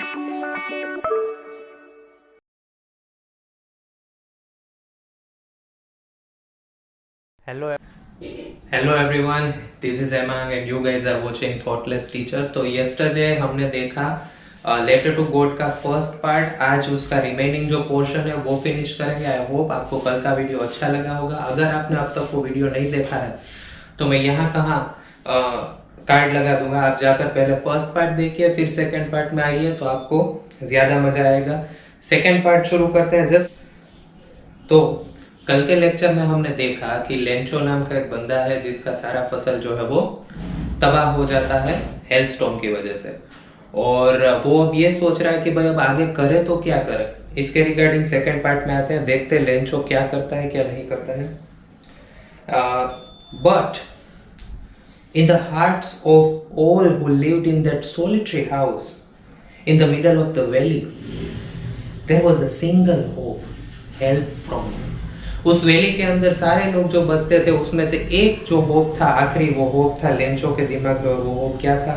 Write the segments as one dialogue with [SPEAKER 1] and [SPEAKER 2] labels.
[SPEAKER 1] Hello, hello everyone. This is Emang and you guys are watching Thoughtless Teacher. तो yesterday हमने देखा letter to God का first part. आज उसका remaining जो पोर्शन है वो फिनिश करेंगे. आई होप आपको कल का वीडियो अच्छा लगा होगा. अगर आपने अब तक वो वीडियो नहीं देखा है तो मैं यहाँ कहाँ कार्ड लगा दूंगा. आप जाकर पहले फर्स्ट पार्ट देखिए, फिर सेकंड पार्ट में आइए तो आपको ज्यादा मजा आएगा. सेकंड पार्ट शुरू करते हैं. जस्ट तो कल के लेक्चर में हमने देखा कि लेंचो नाम का एक बंदा है जिसका सारा फसल जो है वो तबाह हो जाता है हेलस्टॉर्म की वजह से, और वो अब ये सोच रहा है कि भाई अब आगे करे तो क्या करे. इसके रिगार्डिंग सेकंड पार्ट में आते हैं, देखते हैं लेंचो क्या करता है क्या नहीं करता है. But in the hearts of all who lived in that solitary house in the middle of the valley there was a single hope, help from. उस वैली के अंदर सारे लोग जो बसते थे उसमें से एक जो होप था, आखिरी वो होप था लेंचो के दिमाग में. वो होप क्या था?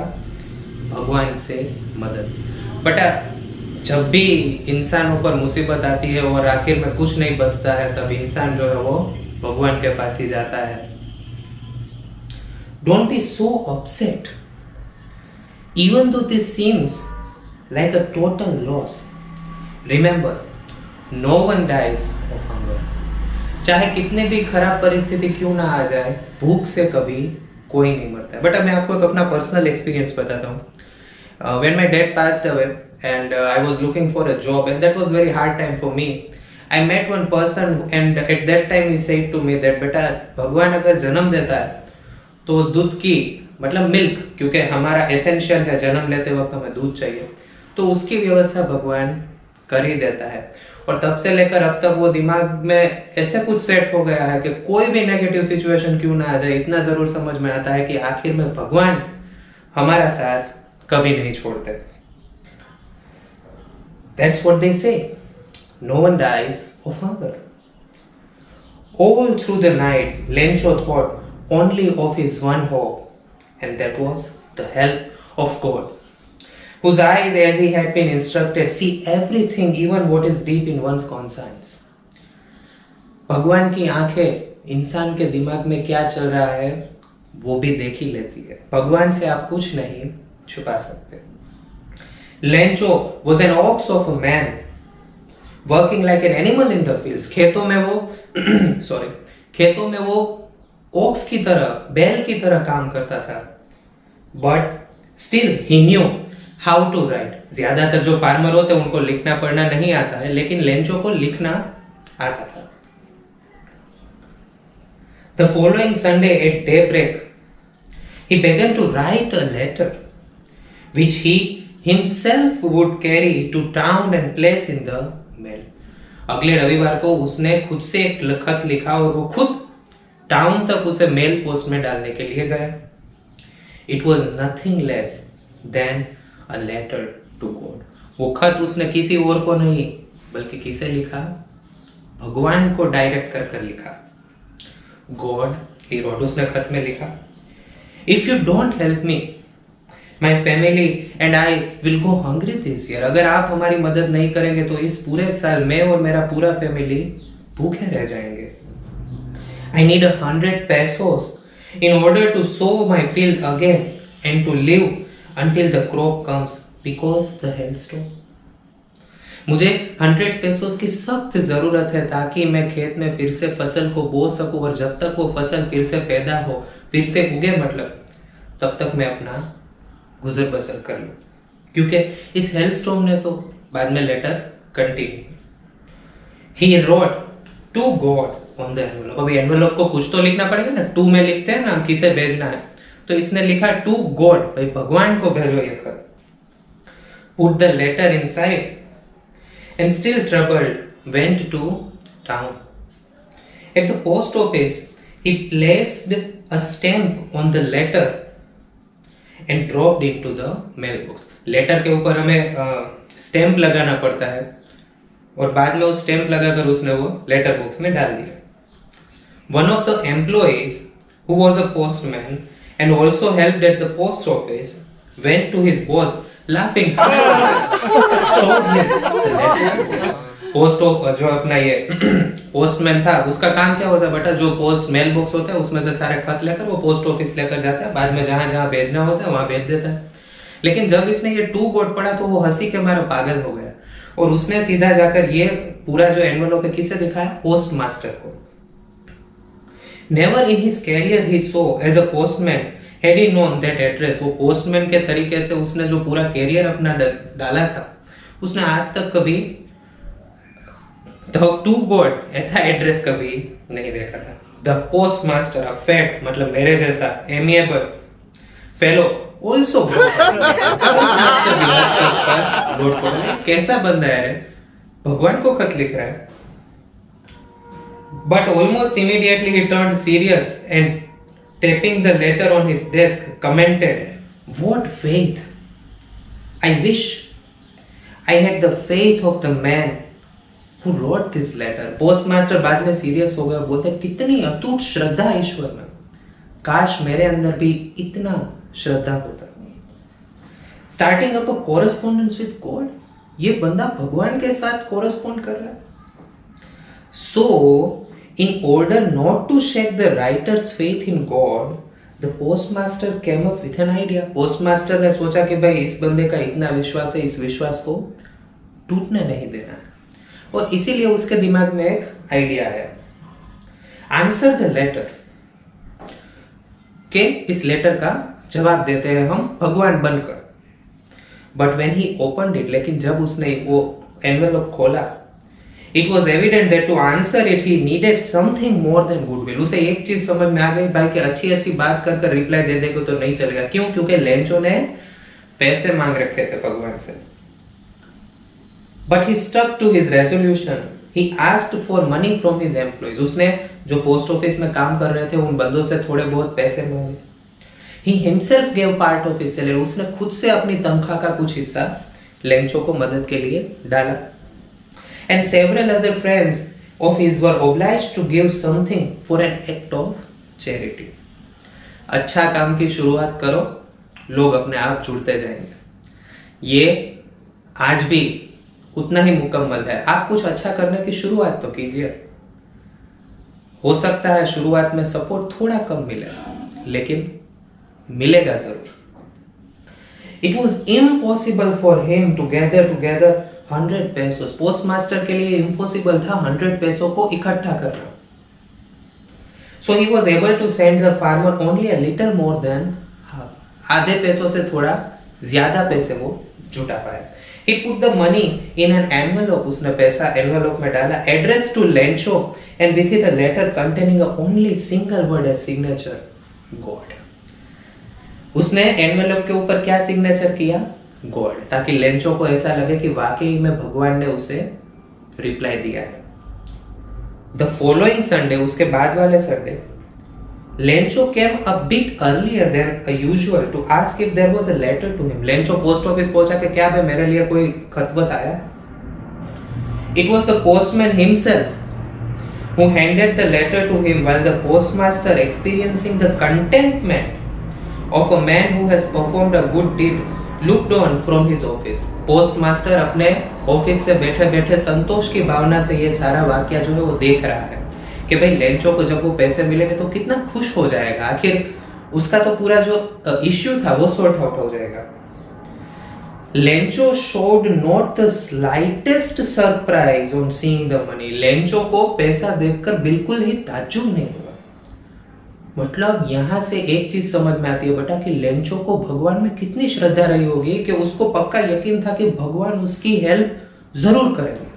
[SPEAKER 1] भगवान से मदद. बट जब भी इंसानों पर मुसीबत आती है और आखिर में कुछ नहीं बचता है, तब इंसान जो है वो भगवान के पास ही जाता है. Don't be so upset even though this seems like a total loss. Remember, no one dies of hunger. चाहे कितने भी खराब परिस्थिति क्यों ना आ जाए, भूख से कभी कोई नहीं मरता है. बट अब मैं आपको एक अपना पर्सनल एक्सपीरियंस बताता हूँ. When my dad passed away and I was looking for a job and that was very hard time for me. I met one person and at that time he said to me that बेटा, भगवान अगर जन्म देता है तो दूध की मतलब मिल्क, क्योंकि हमारा एसेंशियल है, जन्म लेते वक्त हमें दूध चाहिए, तो उसकी व्यवस्था भगवान कर ही देता है. और तब से लेकर अब तक वो दिमाग में ऐसे कुछ सेट हो गया है कि कोई भी नेगेटिव सिचुएशन क्यों ना आ जाए, इतना जरूर समझ में आता है कि आखिर में भगवान हमारा साथ कभी नहीं छोड़ते. That's what they say. No one dies of hunger. All through the night, Lencho thought only of his one hope, and that was the help of God, whose eyes, as he had been instructed, see everything, even what is deep in one's conscience. भगवान की आंखें इंसान के दिमाग में क्या चल रहा है वो भी देख ही लेती है. भगवान से आप कुछ नहीं छुपा सकते. Lencho was an ox of a man working like an animal in the fields. खेतों में वो ox की तरह, बैल की तरह काम करता था. But still he knew how to write. ज्यादातर जो फार्मर होते हैं उनको लिखना पढ़ना नहीं आता है, लेकिन लेंचो को लिखना आता था. The following Sunday at daybreak, he began to write a letter, which he himself would carry to town and place in the mail. अगले रविवार को उसने खुद से एक खत लिखा और वो खुद टाउन तक उसे मेल पोस्ट में डालने के लिए गया. It was nothing less than a letter to God. वो खत उसने किसी और को नहीं बल्कि किसे लिखा? भगवान को डायरेक्ट कर लिखा. God, he wrote, उसने खत में लिखा, If you don't help me, my family and I will go hungry this year. अगर आप हमारी मदद नहीं करेंगे तो इस पूरे साल मैं और मेरा पूरा फैमिली भूखे रह जाएंगे. I need 100 pesos in order to sow my field again and to live until the crop comes because the hailstorm. मुझे 100 पेसोस की सख्त जरूरत है ताकि मैं खेत में फिर से फसल को बो सकूं, और जब तक वो फसल फिर से पैदा हो, फिर से उगे, मतलब तब तक मैं अपना गुजर बसर कर लूं. क्योंकि इस हेलस्टॉर्म ने तो बाद में letter continue. He wrote to God on the envelope. अभी एनवेलप को कुछ तो लिखना पड़ेगा ना, टू में लिखते हैं ना हम किसे भेजना है, तो इसने लिखा टू गॉड, भाई भगवान को भेजो ये खत. Put the letter inside and still troubled went to town. At the post office he placed a stamp on the letter and dropped into the mailbox. Letter के ऊपर हमें स्टैंप लगाना पड़ता है और बाद में वो स्टैंप लगाकर उसने वो लेटर बॉक्स में डाल दिया. One of the employees who was a postman and also helped at the post office went to his boss laughing. Showed him the letter. Post जो अपना ये पोस्टमैन था, उसका काम क्या होता है बेटा, जो पोस्ट मेल बॉक्स होता है उसमें से सारे खत लेकर वो पोस्ट ऑफिस लेकर जाता है, बाद में जहां जहां भेजना होता है वहां भेज देता है। लेकिन जब इसने ये टू गॉड पढ़ा तो वो हंसी के मारे पागल हो गया और उसने सीधा जाकर ये पूरा जो एनवेलप है किसे दिखाया, पोस्ट मास्टर को। Never in his career he so as a postman had he known that address. वो पोस्टमैन के तरीके से उसने जो पूरा कैरियर अपना डाला था, उसने आज तक कभी टू गॉड ऐसा एड्रेस कभी नहीं देखा था। The post master of fat, मतलब मेरे जैसा एमिएबल फेलो ऑल्सो कैसा बंदा है, भगवान को खत लिख रहा है। But almost immediately he turned serious and tapping the letter on his desk commented, what faith, I wish I had the faith of the man who wrote this letter. Postmaster बाद में सीरियस हो गया, बोलते कितनी अटूट श्रद्धा ईश्वर में, काश मेरे अंदर भी इतना श्रद्धा होता। Starting up a correspondence with God, ये बंदा भगवान के साथ कोरेस्पोंड कर रहा है। सो in order not to shake the writer's faith in God, the postmaster came up with an idea. postmaster ने सोचा कि भाई इस बंदे का इतना विश्वास है, इस विश्वास को टूटने नहीं देना है, और इसीलिए उसके दिमाग में एक आइडिया आया। आंसर द लेटर, के इस लेटर का जवाब देते हैं हम भगवान बनकर। But when he opened it, लेकिन जब उसने वो एनवेलप खोला, It was evident that to answer it he needed something more than goodwill. उसे एक चीज समझ में आ गई भाई कि अच्छी अच्छी बात कर कर रिप्लाई दे देंगे तो नहीं चलेगा। क्यों? क्योंकि लेंचो ने पैसे मांग रखे थे भगवान से। But he stuck to his resolution. He asked for money from his employees. उसने जो पोस्ट ऑफिस में काम कर रहे थे उन बंदों से थोड़े बहुत पैसे मांगे। He himself gave part of his salary. उसने खुद से अपनी तनख्वाह का कुछ हिस्सा लेंचो को मदद के लिए डाला। And several other friends of his were obliged to give something for an act of charity. अच्छा काम की शुरुआत करो, लोग अपने आप जुड़ते जाएंगे। ये आज भी उतना ही मुकम्मल है। आप कुछ अच्छा करने की शुरुआत तो कीजिए। हो सकता है शुरुआत में सपोर्ट थोड़ा कम मिले, लेकिन मिलेगा जरूर। It was impossible for him to gather together 100 pesos. Postmaster के लिए इम्पॉसिबल था 100 पैसों को इकट्ठा करना। So he was able to send the farmer only a little more than half. आधे पैसों से थोड़ा ज्यादा पैसे वो जुटा पाया। He put the money in an envelope. उसने पैसा एनवेलप में डाला, addressed to Lencho, and with it a letter containing a only single word as signature, God. उसने एनवेलप के ऊपर क्या सिग्नेचर किया? गॉड, ताकि लेंचो को ऐसा लगे कि वाकई में भगवान ने उसे रिप्लाई दिया है। द फॉलोइंग संडे, उसके बाद वाले Sunday, Lencho came a bit earlier than usual to ask if there was a letter to him. Lencho post office पहुंचा कि क्या भाई मेरे लिए कोई खतवत आया? It was the postman himself who handed the letter to him while the postmaster experiencing the contentment of a man who has performed a good deed looked on from his office. Postmaster अपने office से बैठे बैठे संतोष की भावना से ये सारा वाक्य जो है वो देख रहा है कि भाई लेंचो को जब वो पैसे मिलेंगे तो कितना खुश हो जाएगा, आखिर उसका तो पूरा जो इश्यू था वो सॉर्ट आउट हो जाएगा। Lencho showed not the slightest surprise on seeing the money. Lencho को पैसा देखकर बिल्कुल ही ताज्जुब नहीं हुआ। मतलब यहां से एक चीज समझ में आती है बेटा कि लेंचो को भगवान में कितनी श्रद्धा रही होगी कि उसको पक्का यकीन था कि भगवान उसकी हेल्प जरूर करेंगे।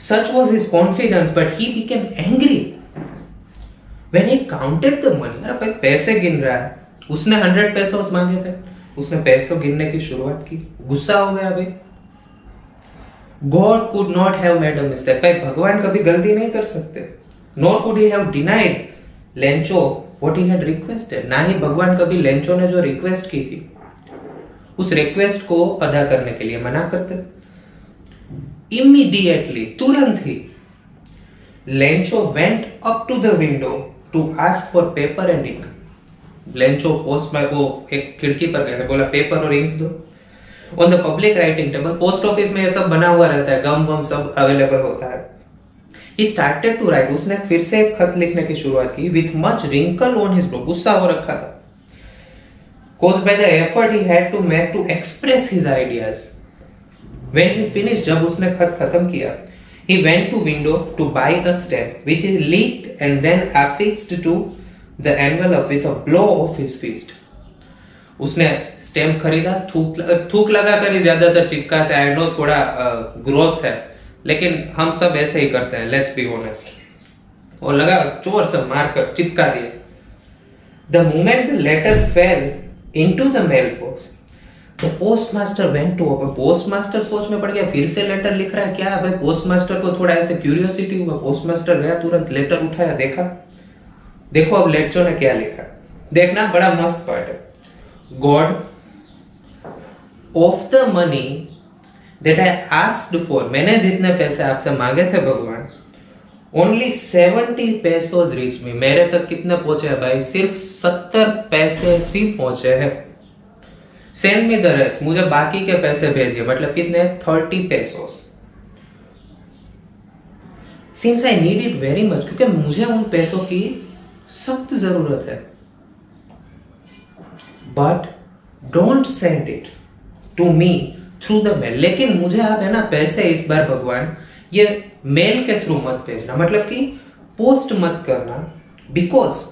[SPEAKER 1] Such was his confidence, but he became angry when he counted the money. अरे भाई पैसे गिन रहा है, उसने 100 पैसे मांगे थे, उसने पैसे गिनने की शुरुआत की, गुस्सा हो गया भाई। God could not have made a mistake. भाई भगवान कभी गलती नहीं कर सकते। Nor could he have denied Lencho what he had requested. ना ही भगवान कभी लेंचो ने जो रिक्वेस्ट की थी उस रिक्वेस्ट को अदा करने के लिए मना करते। Immediately, तुरंत ही Lencho went up to the window to ask for paper and ink. Lencho post में वो एक खिड़की पर गए, बोला पेपर और इंक दो। On the public writing table, post office में ये सब बना हुआ रहता है, गम वम सब अवेलेबल होता है। He started to write, उसने फिर से एक खत लिखने की शुरुआत की, with much wrinkle on his brow, गुस्सा हो रखा था, caused by the effort he had to make to express his ideas. When he finished, जब उसने खत खत्म किया, he went to window to buy a stamp which he licked and then affixed to the envelope with a blow of his fist. उसने stamp खरीदा, थूक लगा कर ही ज्यादातर चिपकाते हैं। आई नो थोड़ा ग्रोस है, लेकिन हम सब ऐसे ही करते हैं, लेट्स बी ऑनेस्ट। और लगा जोर से मारकर चिपका दिया। The moment the letter fell into the mail box, the postmaster went to open, postmaster सोच में पड़ गया, फिर से लेटर लिख रहा है क्या है भाई। पोस्टमास्टर को थोड़ा ऐसे क्यूरियोसिटी हुआ, पोस्टमास्टर गया, तुरंत लेटर उठाया, देखा, देखो अब लेंचो ने क्या लिखा। देखना, बड़ा मस्त पार्ट है। God, of the money that I asked for, मैंने जितने पैसे आपसे मांगे थे भगवान, only 70 pesos reach me, मेरे तक कितने पहुंचे हैं भाई, सिर्फ 70 पैसे सिर्फ पहुंचे हैं। Send me the rest, मुझे बाकी के पैसे भेजिए, मतलब कितने, 30 pesos, since I need it very much, क्योंकि मुझे उन पैसों की सख्त जरूरत है। But don't send it to me through the mail, लेकिन मुझे आप है ना पैसे इस बार भगवान ये मेल के थ्रू मत भेजना, मतलब कि पोस्ट मत करना, because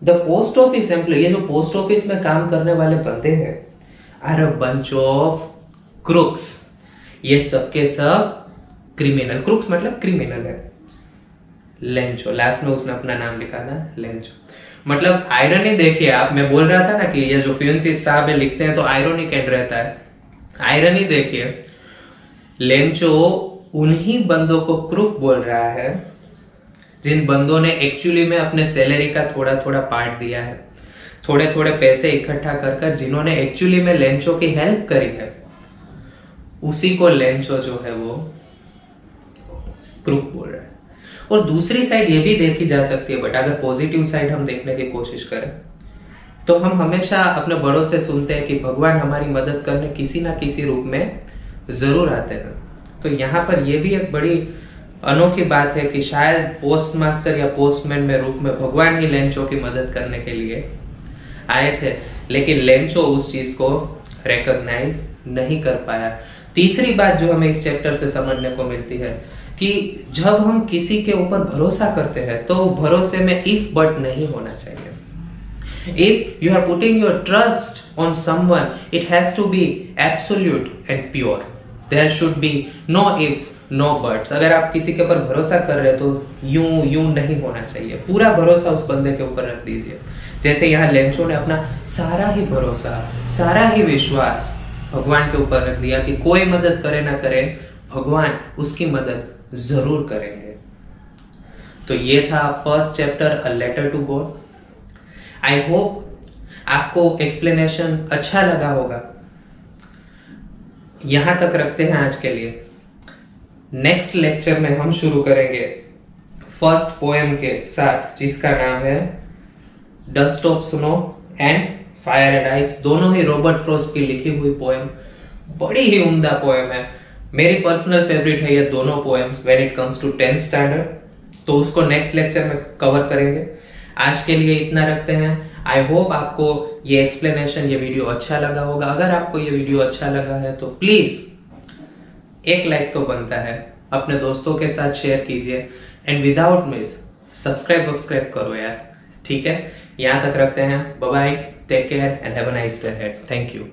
[SPEAKER 1] the post office employ, ये जो पोस्ट ऑफिस में काम करने वाले बंदे हैं, are a bunch of crooks, ये सबके सब क्रिमिनल, क्रुक्स मतलब क्रिमिनल है। लेंचो, लास्ट में उसने अपना नाम लिखा था, लेंचो। मतलब आयरनी देखिए आप, मैं बोल रहा था ना कि ये जो फ्यूंटिस साहब लिखते हैं तो आयरनिक एंड रहता है, आयरनी देखिए, लेंचो उन्हीं बंदों को क्रुक बोल रहा है जिन बंदों ने एक्चुअली में अपने सैलरी का थोड़ा थोड़ा पार्ट दिया है, थोड़े थोड़े पैसे इकट्ठा कर कर जिन्होंने एक्चुअली में लेंचो की हेल्प करी है, उसी को लेंचो जो है वो क्रुक बोल रहा है। और दूसरी साइड ये भी देखी जा सकती है, बट अगर पॉजिटिव साइड हम देखने की कोशिश करें तो हम हमेशा अपने बड़ों से सुनते हैं कि भगवान हमारी मदद करने किसी ना किसी रूप में जरूर आते हैं। तो यहाँ पर यह भी एक बड़ी अनोखी बात है कि शायद पोस्टमास्टर या पोस्टमैन में रूप में भगवान ही लेंचो की मदद करने के लिए आए थे, लेकिन लेंचो उस चीज को रिकॉग्नाइज नहीं कर पाया। तीसरी बात जो हमें इस चैप्टर से समझने को मिलती है कि जब हम किसी के ऊपर भरोसा करते हैं तो भरोसे में इफ बट नहीं होना चाहिए। If you are putting your trust on someone, it has to be absolute and pure, there should be no ifs no buts. अगर आप किसी के ऊपर भरोसा कर रहे हो तो यूं नहीं होना चाहिए, पूरा भरोसा उस बंदे के ऊपर रख दीजिए। जैसे यहाँ लेंचो ने अपना सारा ही भरोसा, सारा ही विश्वास भगवान के ऊपर रख दिया कि कोई मदद करे ना करे, भगवान उसकी मदद जरूर करेंगे। तो ये था first chapter, a letter to God. I hope आपको एक्सप्लेनेशन अच्छा लगा होगा। यहां तक रखते हैं आज के लिए। नेक्स्ट लेक्चर में हम शुरू करेंगे फर्स्ट पोएम के साथ, जिसका नाम है dust of snow and fire and ice. दोनों ही रॉबर्ट फ्रॉस्ट की लिखी हुई पोएम, बड़ी ही उम्दा पोएम है। मेरी पर्सनल फेवरेट है ये दोनों poems when it comes to 10th standard. तो उसको नेक्स्ट लेक्चर में कवर करेंगे। आज के लिए इतना रखते हैं। आई होप आपको ये एक्सप्लेनेशन, ये वीडियो अच्छा लगा होगा। अगर आपको ये वीडियो अच्छा लगा है तो प्लीज एक लाइक तो बनता है, अपने दोस्तों के साथ शेयर कीजिए एंड विदाउट मिस सब्सक्राइब करो यार, ठीक है। यहां तक रखते हैं। Bye bye, take care and have a nice day ahead. Thank you.